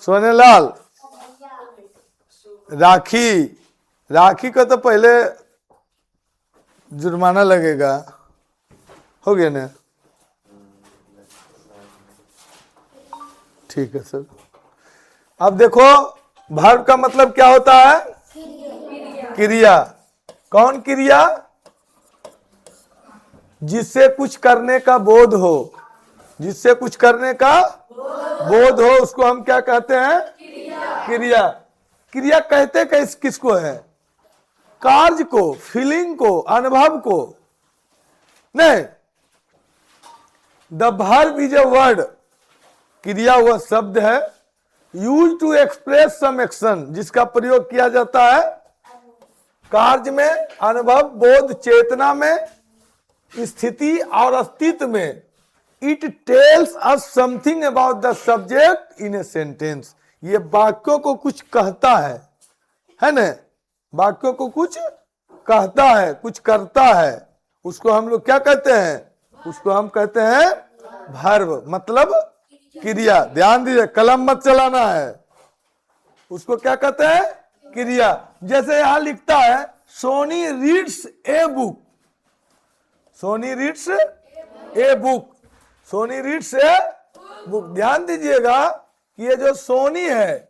सोनेलाल, राखी, राखी का तो पहले जुर्माना लगेगा, हो गया ना? ठीक है सर। अब देखो वर्ब का मतलब क्या होता है? क्रिया। कौन क्रिया? जिससे कुछ करने का बोध हो, जिससे कुछ करने का बोध हो उसको हम क्या कहते हैं? क्रिया। क्रिया कहते किसको है? कार्य को, फीलिंग को, अनुभव को। नहीं, the verb is a word, क्रिया वह शब्द है use to express some action, जिसका प्रयोग किया जाता है कार्य में, अनुभव, बोध, चेतना में, स्थिति और अस्तित्व में। It tells us something about the subject in a sentence. ये वाक्यों को कुछ कहता है ना? वाक्यों को कुछ कहता है, कुछ करता है, उसको हम लोग क्या कहते हैं? उसको हम कहते हैं वर्ब, मतलब क्रिया। ध्यान दीजिए, कलम मत चलाना है। उसको क्या कहते हैं? क्रिया। जैसे यहां लिखता है Soni reads a book, Soni reads a book, Soni reads a book. ध्यान दीजिएगा कि ये जो सोनी है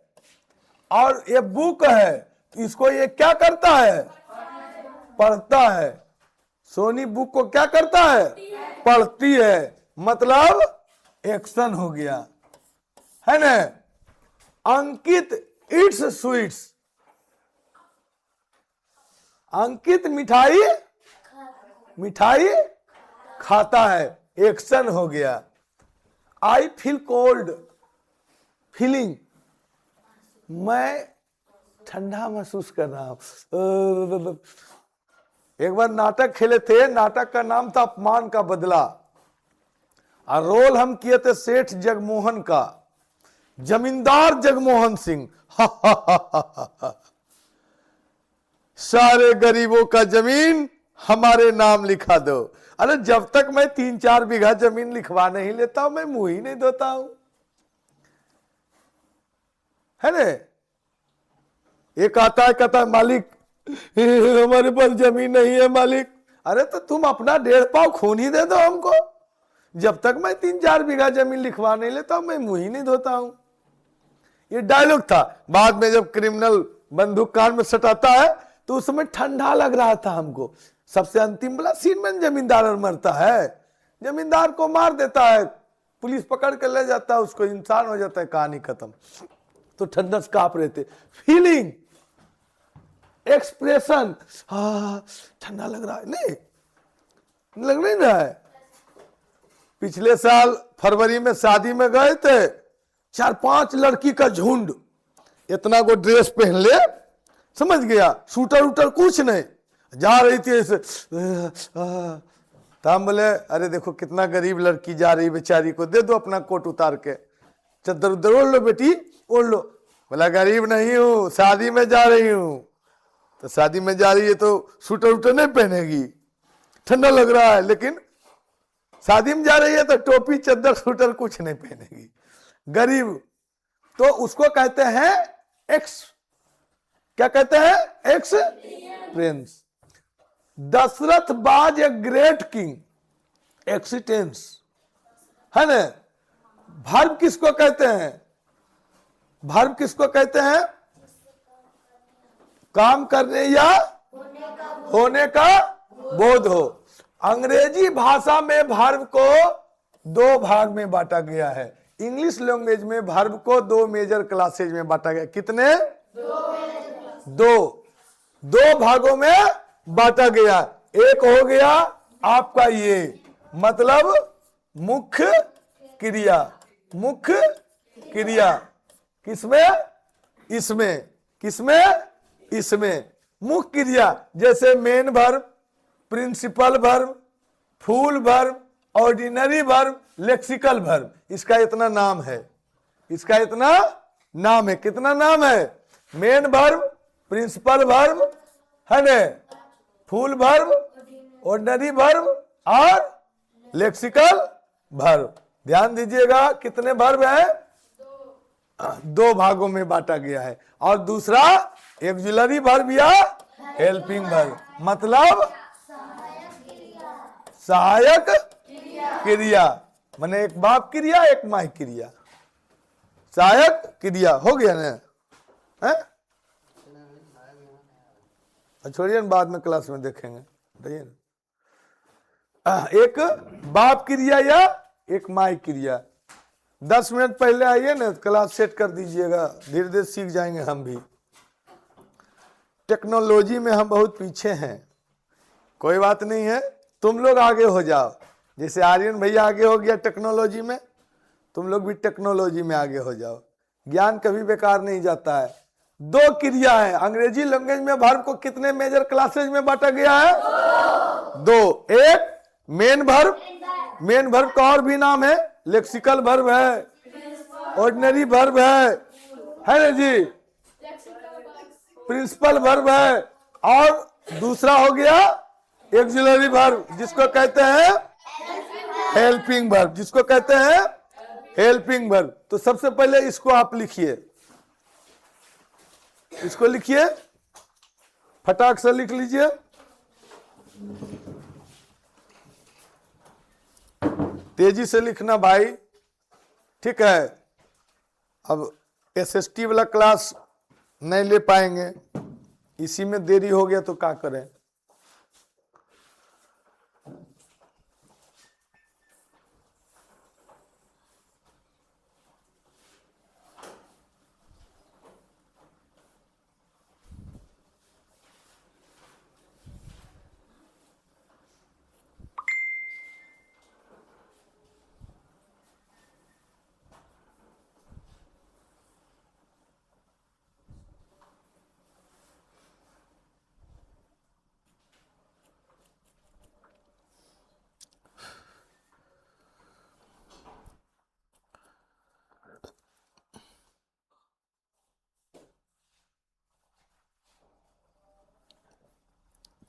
और ये बुक है, इसको ये क्या करता है? पढ़ता है। सोनी बुक को क्या करता है? पढ़ती है, मतलब एक्शन हो गया, है ना? अंकित इट्स स्वीट्स, अंकित मिठाई, मिठाई खाता है, एक्शन हो गया। आई फील कोल्ड, फीलिंग, मैं ठंडा महसूस कर रहा हूं। एक बार नाटक खेले थे, नाटक का नाम था अपमान का बदला, और रोल हम किए थे सेठ जगमोहन का, जमींदार जगमोहन सिंह। सारे गरीबों का जमीन हमारे नाम लिखा दो। अरे जब तक मैं 3-4 बीघा जमीन लिखवा नहीं लेता हूं, मैं मुंह ही नहीं धोता हूं, है ना? एक आता है कहता है मालिक हमारे पास जमीन नहीं है मालिक। अरे तो तुम अपना 1.5 पाव खून ही दे दो हमको। जब तक मैं 3-4 बीघा जमीन लिखवा नहीं लेता हूं, मैं मुंह ही नहीं धोता हूं। ये डायलॉग था। बाद में जब क्रिमिनल बंदूक कान में सटाता है तो उस समय ठंडा लग रहा था हमको। सबसे अंतिम वाला सीन में जमींदार मरता है, जमींदार को मार देता है, पुलिस पकड़ कर ले जाता है उसको, इंसान हो जाता है, कहानी खत्म। तो ठंडा से कांप रहे थे। फीलिंग, एक्सप्रेशन, ठंडा लग रहा है, नहीं लग नहीं रहा है। पिछले साल फरवरी में शादी में गए थे, 4-5 लड़की का झुंड, इतना को ड्रेस पहन ले, समझ गया, शूटर उटर कुछ नहीं, जा रही थी ऐसे। तो हम बोले अरे देखो कितना गरीब लड़की जा रही, बेचारी को दे दो अपना कोट उतार के, चद्दर उधर ओढ़ लो बेटी, ओढ़ लो। बोला गरीब नहीं हूं, शादी में जा रही हूं। तो शादी में जा रही है तो शूटर उटर नहीं पहनेगी, ठंडा लग रहा है, लेकिन शादी में जा रही है तो टोपी चद्दर शूटर कुछ नहीं पहनेगी, गरीब। तो उसको कहते हैं एक्स, क्या कहते हैं? Experience. Dasharath was a great king, existence, है ना? वर्ब किसको कहते हैं? वर्ब किसको कहते हैं? काम करने या होने का बोध हो। अंग्रेजी भाषा में वर्ब को 2 भाग में बांटा गया है। इंग्लिश लैंग्वेज में वर्ब को 2 मेजर क्लासेज में बांटा गया। कितने? 2 भागों में बांटा गया। एक हो गया आपका ये, मतलब मुख्य क्रिया, मुख्य क्रिया किसमें? इसमें। किसमें? इसमें। मुख्य क्रिया जैसे main verb, principal verb, full verb, ordinary verb, lexical verb. इसका इतना नाम है, इसका इतना नाम है। कितना नाम है? मेन वर्ब, प्रिंसिपल वर्ब, है ना, फूल वर्ब, ऑर्डिनरी वर्ब और लेक्सिकल वर्ब। ध्यान दीजिएगा कितने वर्ब है? दो भागों में बांटा गया है। और दूसरा एक्सिलरी वर्ब या हेल्पिंग वर्ब, मतलब सहायक क्रिया, माने एक बाप क्रिया एक माई क्रिया, सहायक क्रिया हो गया ना है? छोड़िए ना, बाद में क्लास में देखेंगे। बताइए ना, एक बाप क्रिया या एक माई क्रिया। 10 मिनट पहले आइए ना, क्लास सेट कर दीजिएगा, धीरे धीरे सीख जाएंगे हम भी। टेक्नोलॉजी में हम बहुत पीछे हैं, कोई बात नहीं है, तुम लोग आगे हो जाओ। जैसे आर्यन भैया आगे हो गया टेक्नोलॉजी में, तुम लोग भी टेक्नोलॉजी में आगे हो जाओ। ज्ञान कभी बेकार नहीं जाता है। दो क्रिया है अंग्रेजी लैंग्वेज में, वर्ब को कितने मेजर क्लासेज में बांटा गया है? दो। एक मेन वर्ब, मेन वर्ब का और भी नाम है, लेक्सिकल वर्ब है, ऑर्डिनरी वर्ब है ना जी, प्रिंसिपल वर्ब है, और दूसरा हो गया एक्सिलरी वर्ब, जिसको कहते हैं हेल्पिंग वर्ब, जिसको कहते हैं हेल्पिंग वर्ब। तो सबसे पहले इसको आप लिखिए, इसको लिखिए, फटाक से लिख लीजिए। तेजी से लिखना भाई, ठीक है? अब एसएसटी वाला क्लास नहीं ले पाएंगे, इसी में देरी हो गया तो क्या करें।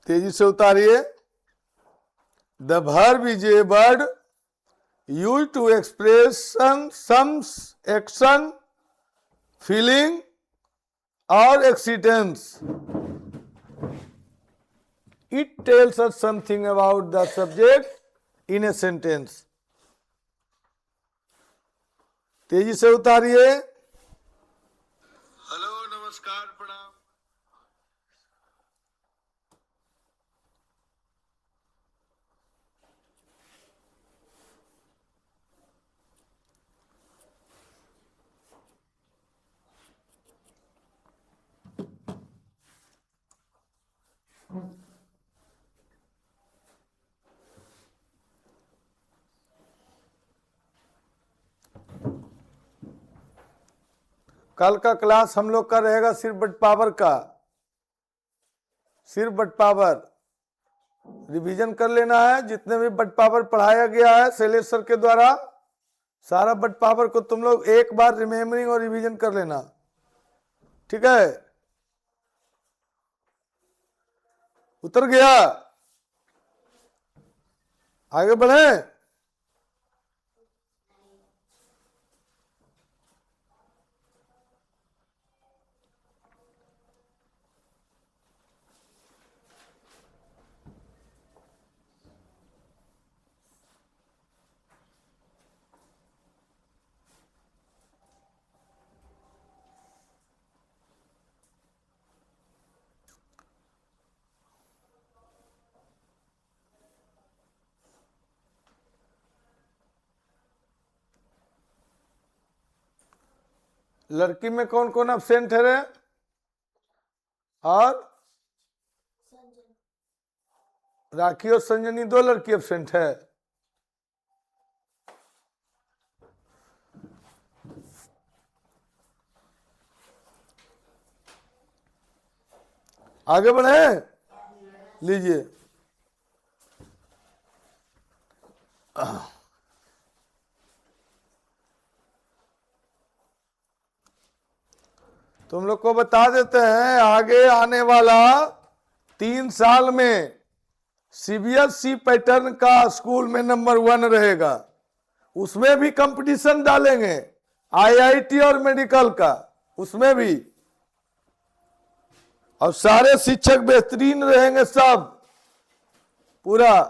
तेजी से उतारिए। The verb is a word used to expression some action, feeling or accidents. It tells us something about the subject in a sentence. तेजी से उतारिए। हेलो, नमस्कार, प्रणाम। कल का क्लास हम लोग का रहेगा सिर्फ बट पावर का, सिर्फ बट पावर रिवीजन कर लेना है। जितने भी बट पावर पढ़ाया गया है शैलेश सर के द्वारा, सारा बट पावर को तुम लोग एक बार रिमेम्बरिंग और रिवीजन कर लेना, ठीक है? उतर गया? आगे बढ़े। लड़की में कौन कौन अब्सेंट है रे? और राखी और संजनी, दो लड़की अब्सेंट है। आगे बढ़े, लीजिए। तुम लोग को बता देते हैं, आगे आने वाला 3 साल में सीबीएसई पैटर्न का स्कूल में नंबर 1 रहेगा। उसमें भी कंपटीशन डालेंगे, IIT और मेडिकल का, उसमें भी। और सारे शिक्षक बेहतरीन रहेंगे सब, पूरा।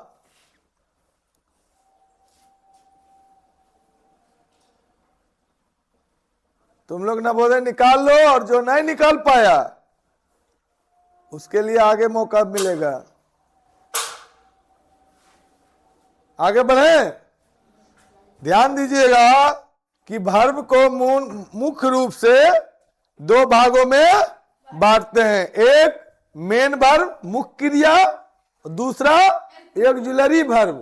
तुम लोग नवोदय निकाल लो, और जो नहीं निकाल पाया उसके लिए आगे मौका मिलेगा। आगे बढ़े। ध्यान दीजिएगा कि वर्ब को मुख्य रूप से दो भागों में बांटते हैं। एक मेन वर्ब, मुख्य क्रिया, दूसरा ऑक्सिलरी वर्ब।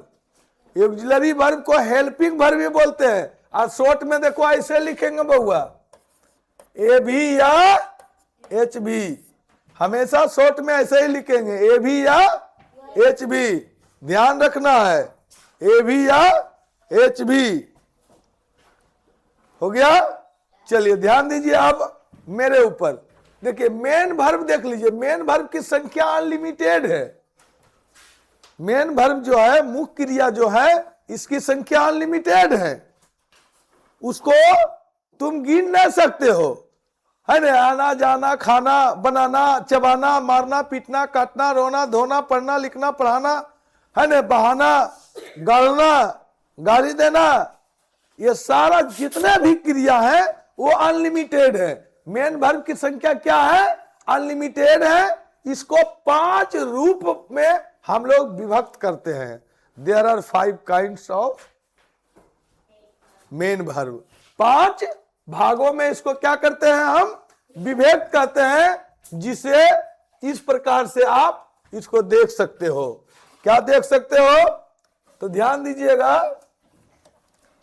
ऑक्सिलरी वर्ब को हेल्पिंग वर्ब भी बोलते हैं। और शॉर्ट में देखो ऐसे लिखेंगे बउआ, ए भी या एच भी, हमेशा शॉर्ट में ऐसे ही लिखेंगे, ए भी या एच भी, ध्यान रखना है, ए भी या एच भी। हो गया। चलिए ध्यान दीजिए अब मेरे ऊपर। देखिए मेन वर्ब देख लीजिए, मेन वर्ब की संख्या अनलिमिटेड है। मेन वर्ब जो है, मुख्य क्रिया जो है, इसकी संख्या अनलिमिटेड है। उसको तुम गिन नहीं सकते हो, है ना। आना जाना, खाना बनाना, चबाना, मारना, पीटना, काटना, रोना, धोना, पढ़ना, लिखना, पढ़ाना, है ना, बहाना, गाड़ना, गाड़ी देना, ये सारा जितने भी क्रिया है वो अनलिमिटेड है। मेन वर्ब की संख्या क्या है? अनलिमिटेड है। इसको 5 रूप में हम लोग विभक्त करते हैं। There are 5 kinds of main verb. 5 भागों में इसको क्या करते हैं हम? विभक्त करते हैं, जिसे इस प्रकार से आप इसको देख सकते हो। क्या देख सकते हो? तो ध्यान दीजिएगा।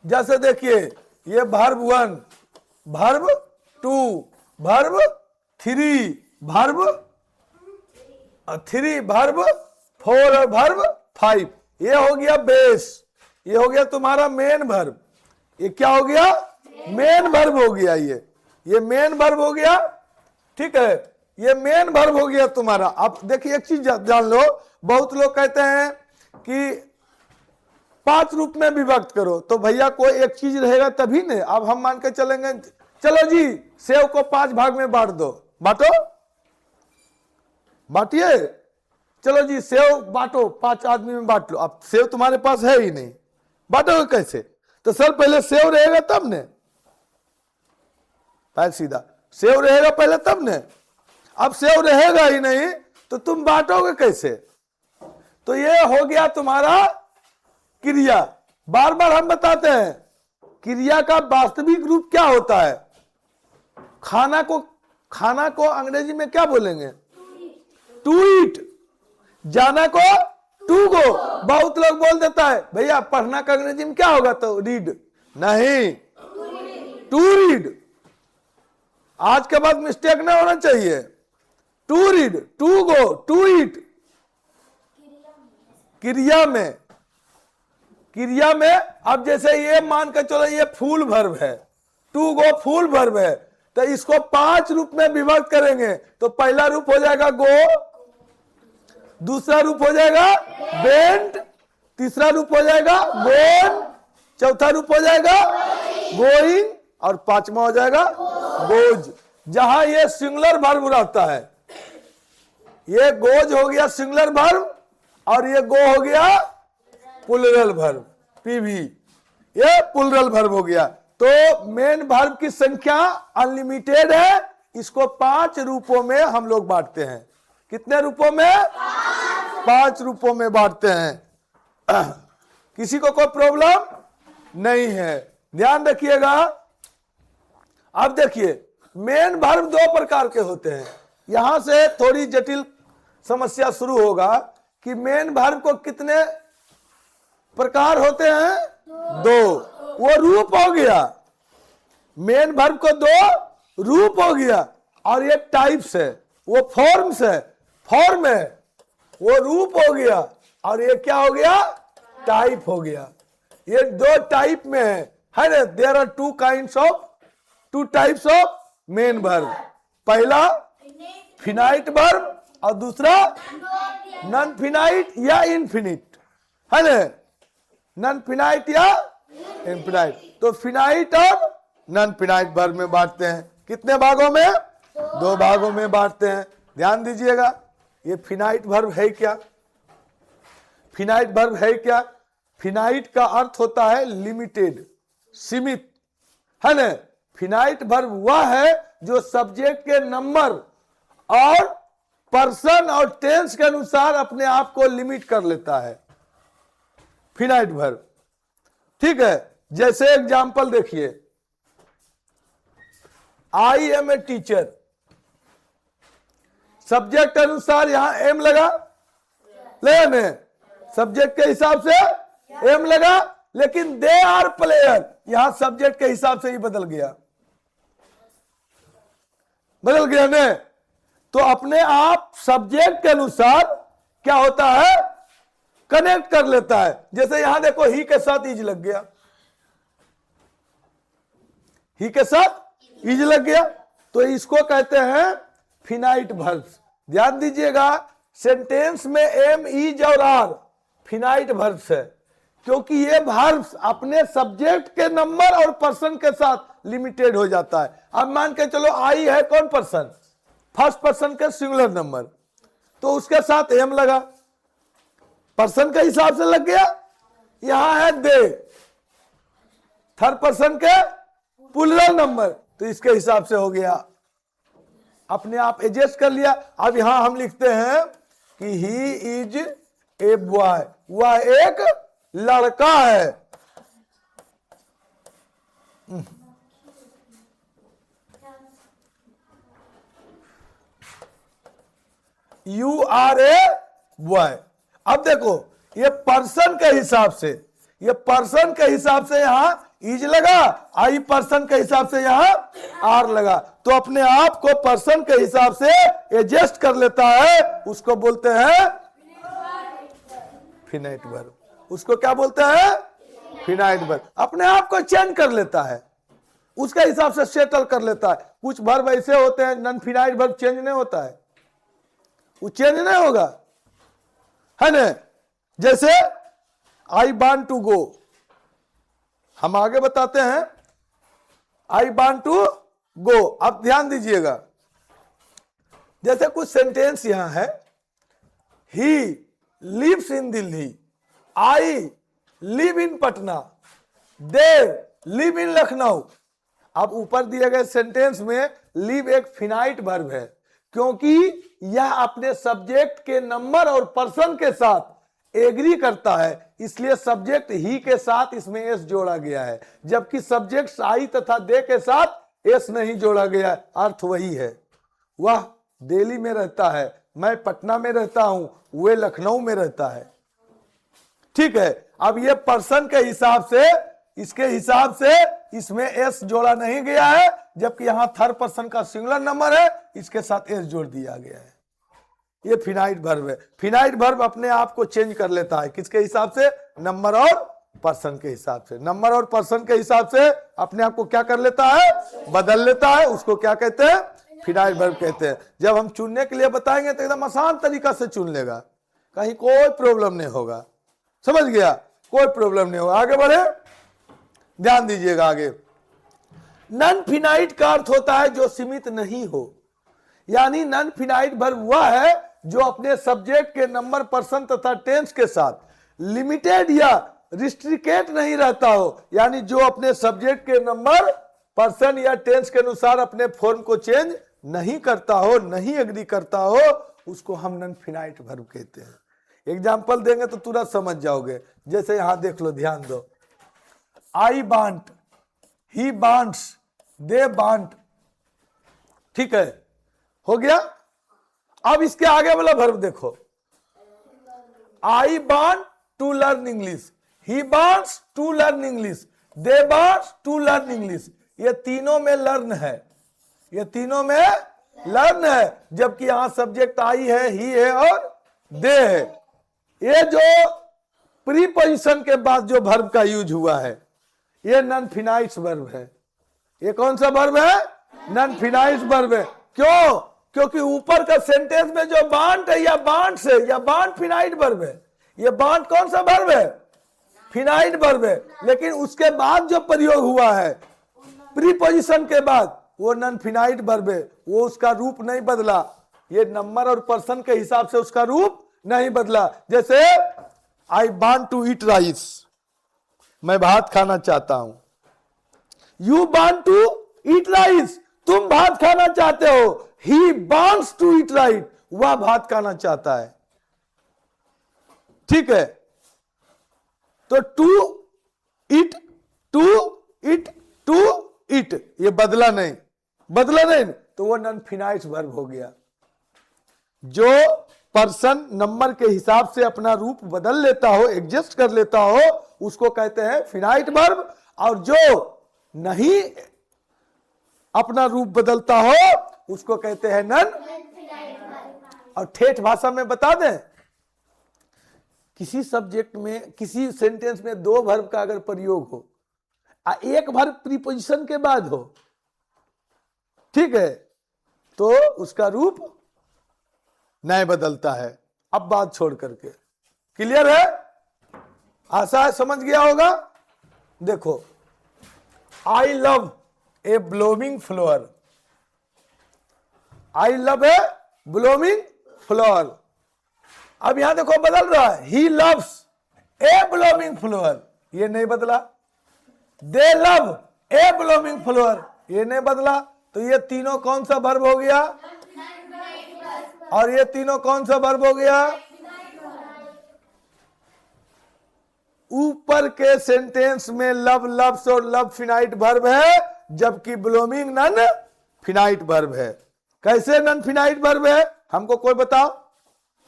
जैसे देखिए ये verb 1, verb 2, verb 3, verb 3, verb 4 और वर्ब 5। ये हो गया बेस, ये हो गया तुम्हारा मेन वर्ब। ये क्या हो गया? मेन वर्ब हो गया। ये मेन वर्ब हो गया, ठीक है। ये मेन वर्ब हो गया तुम्हारा। अब देखिए एक चीज जान लो, बहुत लोग कहते हैं कि 5 रूप में विभक्त करो, तो भैया कोई एक चीज रहेगा तभी नहीं। अब हम मान के चलेंगे, चलो जी सेव को 5 भाग में बांट दो, बांटो, बांटिए, चलो जी सेव बांटो, 5 आदमी में बांट लो। अब सेव तुम्हारे पास है ही नहीं, बांटोगे कैसे? तो सर पहले सेव रहेगा तब ने, पैर सीधा, सेव रहेगा पहले तब ने। अब सेव रहेगा ही नहीं तो तुम बांटोगे कैसे? तो ये हो गया तुम्हारा क्रिया। बार बार हम बताते हैं क्रिया का वास्तविक रूप क्या होता है। खाना को अंग्रेजी में क्या बोलेंगे? To eat. जाना को टू गो। बहुत लोग बोल देता है भैया पढ़ना का अंग्रेजी में क्या होगा? तो रीड नहीं, टू रीड। आज के बाद मिस्टेक नहीं होना चाहिए। To read, to go, to eat. क्रिया में अब जैसे ये मान कर चलो ये फूल वर्ब है, टू गो फूल वर्ब है, तो इसको 5 रूप में विभक्त करेंगे। तो पहला रूप हो जाएगा गो, दूसरा रूप हो जाएगा वेंट, तीसरा रूप हो जाएगा गोन, चौथा रूप हो जाएगा गोइंग, और 5वां हो जाएगा गोज। जहां ये सिंगुलर वर्ब रहता है, ये गोज हो गया सिंगुलर वर्ब, और ये गो हो गया प्लूरल वर्ब, पीवी, ये प्लूरल वर्ब हो गया। तो मेन वर्ब की संख्या अनलिमिटेड है। इसको 5 रूपों में हम लोग बांटते हैं। कितने रूपों में? 5 रूपों में बांटते हैं। किसी को कोई प्रॉब्लम नहीं है, ध्यान रखिएगा। अब देखिए मेन वर्ब 2 प्रकार के होते हैं। यहां से थोड़ी जटिल समस्या शुरू होगा कि मेन वर्ब को कितने प्रकार होते हैं? 2। वो रूप हो गया, मेन वर्ब को 2 रूप हो गया, और ये टाइप्स है, वो फॉर्म्स है। फॉर्म है, वो रूप हो गया, और ये क्या हो गया? टाइप हो गया। ये 2 टाइप में है ना। There are 2 types of main verb. पहला फिनाइट वर्ब और दूसरा नॉन फिनाइट या इनफिनिट, है ना। नॉन फिनाइट या इनफिनाइट। तो फिनाइट और नॉन फिनाइट वर्ब में बांटते हैं। कितने भागों में? 2 भागों में बांटते हैं। ध्यान दीजिएगा, ये फिनाइट वर्ब है क्या? फिनाइट वर्ब है क्या? फिनाइट का अर्थ होता है लिमिटेड, सीमित, है ना। फिनाइट वर्ब वह है जो सब्जेक्ट के नंबर और पर्सन और टेंस के अनुसार अपने आप को लिमिट कर लेता है, फिनाइट वर्ब। ठीक है, जैसे एग्जांपल देखिए, I am a teacher, subject के अनुसार यहां एम लगा, लेकिन सब्जेक्ट के हिसाब से एम लगा, लेकिन दे आर प्लेयर यहां सब्जेक्ट के हिसाब से ही बदल गया, बदल गया ने। तो अपने आप सब्जेक्ट के अनुसार क्या होता है, कनेक्ट कर लेता है। जैसे यहां देखो, ही के साथ इज लग गया, ही के साथ इज लग गया, तो इसको कहते हैं फिनाइट वर्ब्स। ध्यान दीजिएगा, सेंटेंस में एम, इज और आर फिनाइट वर्ब्स है, क्योंकि ये वर्ब्स अपने सब्जेक्ट के नंबर और पर्सन के साथ लिमिटेड हो जाता है। अब मान के चलो आई है कौन पर्सन, फर्स्ट पर्सन के सिंगुलर नंबर, तो उसके साथ एम लगा, पर्सन के हिसाब से लग गया। यहां है दे, थर्ड पर्सन के प्लूरल नंबर, तो इसके हिसाब से हो गया, अपने आप एडजस्ट कर लिया। अब यहां हम लिखते हैं कि ही इज ए बॉय, वह एक लड़का है। You are a boy. अब देखो, ये पर्सन के हिसाब से, ये पर्सन के हिसाब से यहां इज लगा, आई पर्सन के हिसाब से यहां आर लगा, तो अपने आप को पर्सन के हिसाब से एडजस्ट कर लेता है, उसको बोलते हैं फिनाइट वर्ब। उसको क्या बोलते हैं? Finite verb. अपने आप को चेंज कर लेता है, उसके हिसाब से सेटल कर लेता है। कुछ वर्ब ऐसे होते हैं, नॉन फिनाइट वर्ब चेंज नहीं होता है, वो चेंज नहीं होगा, है ना। जैसे आई वांट टू गो, हम आगे बताते हैं, आई वांट टू गो। अब ध्यान दीजिएगा, जैसे कुछ सेंटेंस यहां है, he lives in Delhi, I live in Patna, they live in Lucknow. अब ऊपर दिए गए सेंटेंस में लिव एक फिनाइट वर्ब है, क्योंकि यह अपने सब्जेक्ट के नंबर और पर्सन के साथ एग्री करता है, इसलिए सब्जेक्ट ही के साथ इसमें एस जोड़ा गया है, जबकि सब्जेक्ट आई तथा दे के साथ एस नहीं जोड़ा गया। अर्थ वही है, वह दिल्ली में रहता है, मैं पटना में रहता हूं, वे लखनऊ में रहता है। ठीक है, अब ये पर्सन के हिसाब से, इसके हिसाब से इसमें एस जोड़ा नहीं गया है, जबकि यहां थर्ड पर्सन का सिंगुलर नंबर है, इसके साथ एस जोड़ दिया गया है। ये फिनाइट वर्ब है। फिनाइट वर्ब अपने आप को चेंज कर लेता है, किसके हिसाब से? नंबर और पर्सन के हिसाब से। नंबर और पर्सन के हिसाब से अपने आप को क्या कर लेता है? बदल लेता है। उसको क्या कहते हैं? फिनाइट वर्ब कहते हैं। जब हम चुनने के लिए बताएंगे तो एकदम आसान तरीका से चुन लेगा, कहीं कोई प्रॉब्लम नहीं होगा। समझ गया? कोई प्रॉब्लम नहीं होगा। आगे बढ़े, ध्यान दीजिएगा आगे। नॉन फिनाइट का अर्थ होता है जो सीमित नहीं हो, यानी नॉन फिनाइट वर्ब वह है जो अपने सब्जेक्ट के नंबर, पर्सन तथा टेंस के साथ लिमिटेड या रिस्ट्रिकेट नहीं रहता हो, यानी जो अपने सब्जेक्ट के नंबर, पर्सन या टेंस के अनुसार अपने फॉर्म को चेंज नहीं करता हो, नहीं एग्री करता हो, उसको हम नॉन फिनाइट वर्ब कहते हैं। एग्जाम्पल देंगे तो तुरंत समझ जाओगे। जैसे यहां देख लो, ध्यान दो। I want, he wants, they want. ठीक है, हो गया। अब इसके आगे वाला वर्ब देखो। I want to learn English, he wants to learn English, they wants to learn English. ये तीनों में लर्न है, ये तीनों में लर्न है, जबकि यहां सब्जेक्ट आई है, ही है और दे है। ये जो प्रीपोजिशन के बाद जो वर्ब का यूज हुआ है, ये नॉन फिनाइट वर्ब है। ये कौन सा वर्ब है? नॉन फिनाइट वर्ब है। क्यों? क्योंकि ऊपर का सेंटेंस में जो वांट है या वांट्स है, या वांट फिनाइट वर्ब है। ये वांट कौन सा वर्ब है? फिनाइट वर्ब है। लेकिन उसके बाद जो प्रयोग हुआ है प्रीपोजिशन के बाद वो नॉन फिनाइट वर्ब है, वो उसका रूप नहीं बदला। ये नंबर और पर्सन के हिसाब से उसका रूप नहीं बदला। जैसे I want to eat rice, मैं भात खाना चाहता हूं। You want to eat rice, तुम भात खाना चाहते हो। He wants to eat rice, वह भात खाना चाहता है। ठीक है, तो to eat, to eat, to eat, ये बदला नहीं, बदला नहीं, तो वो नॉन फिनाइट वर्ब हो गया। जो पर्सन नंबर के हिसाब से अपना रूप बदल लेता हो, एडजस्ट कर लेता हो, उसको कहते हैं फिनाइट वर्ब। और जो नहीं अपना रूप बदलता हो उसको कहते हैं नॉन। और ठेठ भाषा में बता दें, किसी सब्जेक्ट में, किसी सेंटेंस में दो वर्ब का अगर प्रयोग हो, एक वर्ब प्रीपोजिशन के बाद हो, ठीक है, तो उसका रूप नहीं बदलता है। अब बात छोड़ करके क्लियर है, आशा है समझ गया होगा। देखो, I love a blooming flower, I love a blooming flower. अब यहां देखो बदल रहा है, he loves A blooming flower, ये नहीं बदला। दे लव ए ब्लोमिंग फ्लावर, ये नहीं बदला। तो ये तीनों कौन सा वर्ब हो गया, और ये तीनों कौन सा वर्ब हो गया। ऊपर के सेंटेंस में लव, लव्स और लव फिनाइट वर्ब है, जबकि ब्लोमिंग नॉन फिनाइट वर्ब है। कैसे नॉन फिनाइट वर्ब है, हमको कोई बताओ।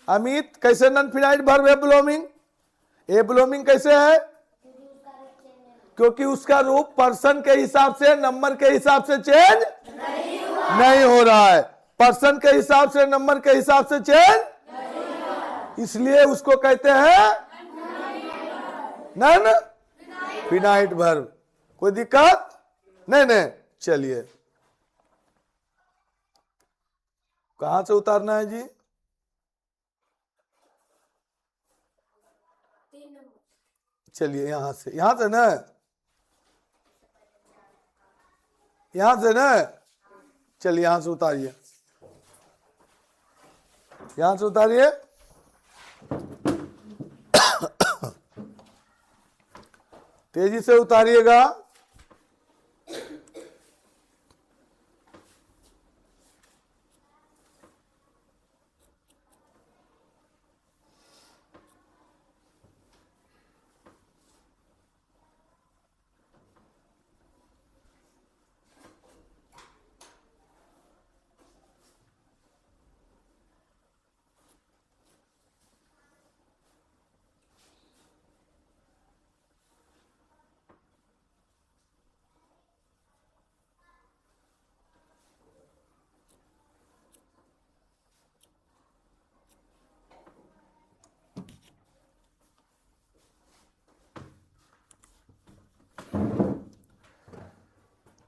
अमित, कैसे नॉन फिनाइट वर्ब है ब्लोमिंग? ए ब्लोमिंग कैसे है? क्योंकि उसका रूप पर्सन के हिसाब से, नंबर के हिसाब से चेंज नहीं हो रहा है। पर्सन के हिसाब से, नंबर के हिसाब से चेंज, इसलिए उसको कहते हैं नॉन फिनाइट वर्ब। कोई दिक्कत नहीं? नहीं, चलिए, कहां से उतारना है जी? चलिए यहां से ना, यहां से ना, चलिए यहां से उतारिए, यहां से उतारिए। तेजी से उतारिएगा।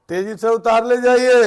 तेजी से उतार ले जाइए।